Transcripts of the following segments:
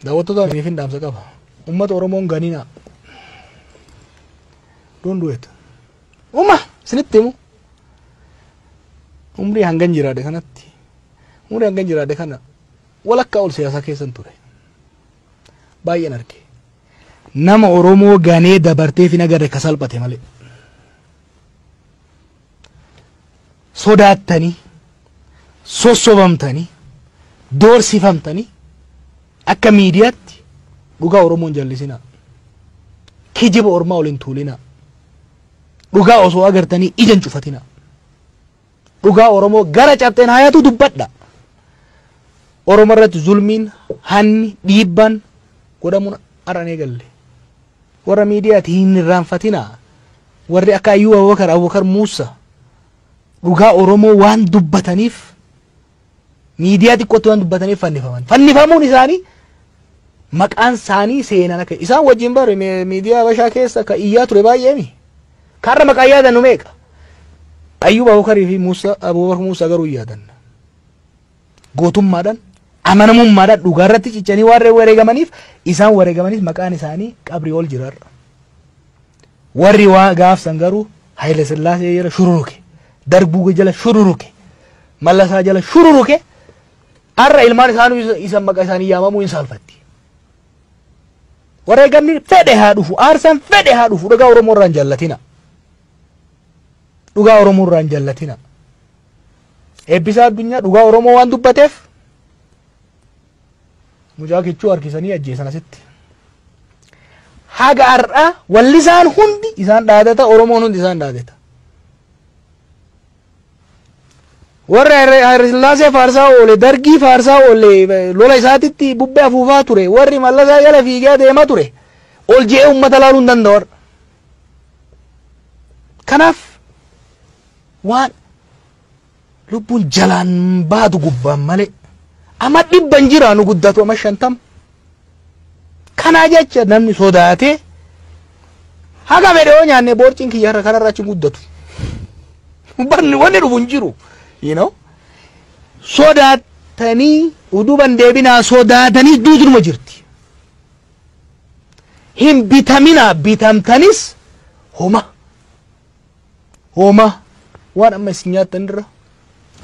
Daawwattoota fi dhaamsa qaba. Uummata Oromoon ganina. Don't do it. Isinitti himu. Umrii hangan jiraadhe kanatti. Umrii hangan jiraadhe kana walakkaa ol siyaasa keessan ture. Baay'een arge. Nama Oromoo ganee dabartee fi nagarre ka salphate malee. Sodaattanii, sossobamtanii, doorsifamtanii akka miidiyaatti dhugaa Oromoon jallisina. Kijiba Ormaa waliin tuulina. Dhugaa osoo agartanii ijaan cufatina. Dhugaa Oromoo gara cabxeen hayatu dubbadha. Oromoo irratti zulmiin, hanni, dhiibbaan godhamuun aranee galle. Warra miidiyaatti hin irraanfatina. Warri akka Ayyuu Abubakar Muusaa dhugaa Oromoo waan dubbataniif miidiyaa xiqqootti waan dubbataniif fannifaman. Fannifamuun isaanii maqaan isaanii seenan akka isaan wajjin bare miidiyaa Habashaa keessa ka iyyaa ture baay'eemi. Karra maqaa yaadannu meeqa? Ayyuu Abubakarii fi Abubakar Muusaa garuu yaadan. Gootummaadhaan amanamummaadhaan dhugaa irratti cichanii warreen wareegamaniif isaan wareegamaniif maqaan isaanii qabrii ol jirarra. Warri waa gaafsan garuu Haile Sillaasee jala shururuke. Darbuu jala shururuke. Mallasaa jala shururuke. Arra ilmaan isaanii isan maqaa isaanii yaamamuu hin saalfatti. Wareegamni fedhe haa dhufu. Aarsaan fedhe haa dhufu. Dhugaa Oromoo irraan jallatina. Dhugaa Oromoo irraan jallatina. Eebbisaa addunyaa dhugaa Oromoo waan dubbateef mucaa kichuu harkisanii ajjeesan asitti. Haga har'a wallisaan hundi isaan dhaadata Oromoon hundi isaan dhaadata. Warra Haile Sillaasee faarsaa oole, Dargii faarsaa oole, lola isaatitti bubbee afuufaa ture, warri Mallasaa jala fiigee deemaa ture, ol je'ee uummata laaluu hin danda'u. Kanaaf waan lubbuun jalaan baatu gubbaan malee ama dhibban jiraanu guddatu ama 50. Kanaa jecha namni sodaatee haga fedhee nyaanne boorciin kiyyarra kanarra achi guddatu. Barni wanni dhufu hin jiru. You know, sodaatanii uduban deebinaa sodaatanii duutunuma jirti. Hin bitamina bitamtanis homa waan amma isin nyaattan irra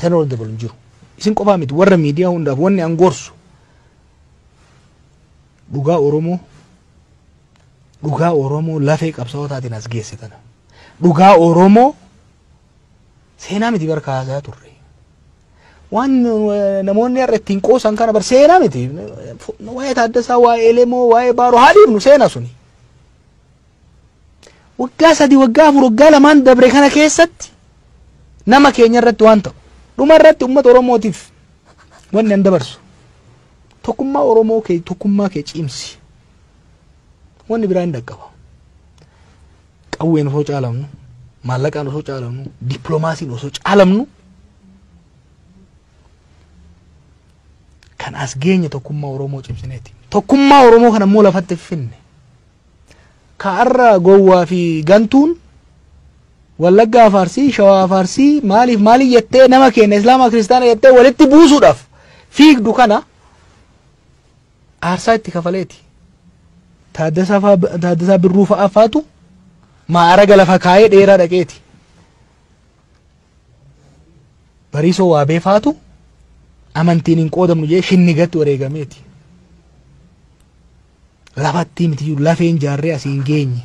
san ol dabalu hin jiru. Isin qofaa miti warra miidiyaa hundaaf wanni an gorsu dhugaa Oromoo lafee qabsaa'otaatiin as geessitan. Dhugaa Oromoo seenaa miti bar kaasaa turre. Waan namoonni har'a ittiin qoosan kana bar seenaa miti. Waa'ee Taaddasaa, waa'ee Elemoo, waa'ee Baaroo haa dhiibnu seenaa suni. Waggaa 3, waggaa 4, waggaa 2 dabre kana keessatti nama keenya irratti waan ta'u. Dhuma irratti uummata Oromootiif wanni an dabarsu. Tokkummaa Oromoo kee tokkummaa kee cimsi. Wanni biraa hin dhaqqaba. Qawween osoo caalamnu. Maallaqaan osoo caalamnu, dippiloomaasiin osoo caalamnu kan as geenye tokkummaa Oromoo cimsineeti. Tokkummaa Oromoo kana immoo lafatti finne. Ka har'a gowwaa fi gantuun Wallaggaa Faarsii, Shawaa Faarsii maaliif jettee nama keenya Islaamaa Kiristaanaa jettee walitti buusuudhaaf fiigdu kana aarsaa itti kafaleeti. Taaddasaa Birruu fa'aa faatu maaraga lafa kaayee dheeraa dhaqeeti. Bariisoo waa beefaatu amantiin hin qoodamnu jee shinnigatti wareegameeti. Lafatti miti lafeen jaarree asiin geenye.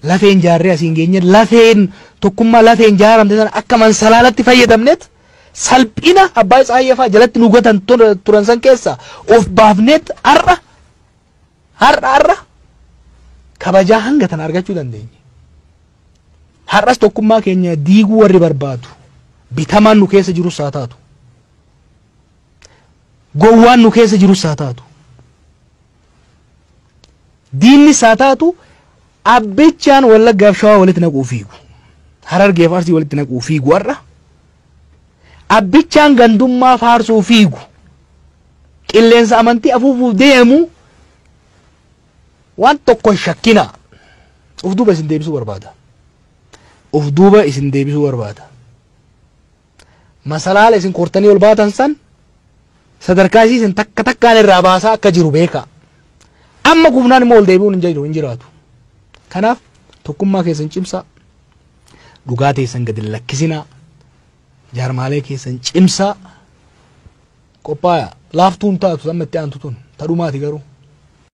Lafeen jaarree asiin geenye lafeen tokkummaa lafeen jaaramte sana akka mansalaalatti fayyadamneet salphina abbaa Tsaayyafaa jalatti nu gotan turan san keessa of baafneet har'a kabajaa hanga tan argachuu dandeenya. Har'as tokkummaa keenya diiguu warri barbaadu bitamaan nu keessa jirus haa taatu. Gowwaan nu keessa jirus haa taatu. Diinni haa taatu abbichaan Wallaggaaf Shawaa walitti naquu fiigu. Harargeef Arsii walitti naquu fiigu har'a. Abbichaan gandummaa faarsuu fiigu. Qilleensa amantii afuufuuf deemu waan tokko shakkina. Of duuba isin deebisuu barbaada. Masalaala isin kortanii ol baatan san sadarkaa isiisin takka takkaan irraa baasaa akka jiru beeka. Amma gufnaan immoo ol deebi'uun hin jiraatu. Kanaaf tokkummaa keessan cimsaa, dhugaa teessan gadi lakkisinaa, jaarmaalee keessan cimsaa, qophaa'aa laaftuun taatu amma itti aantu tun tadhumaati garuu.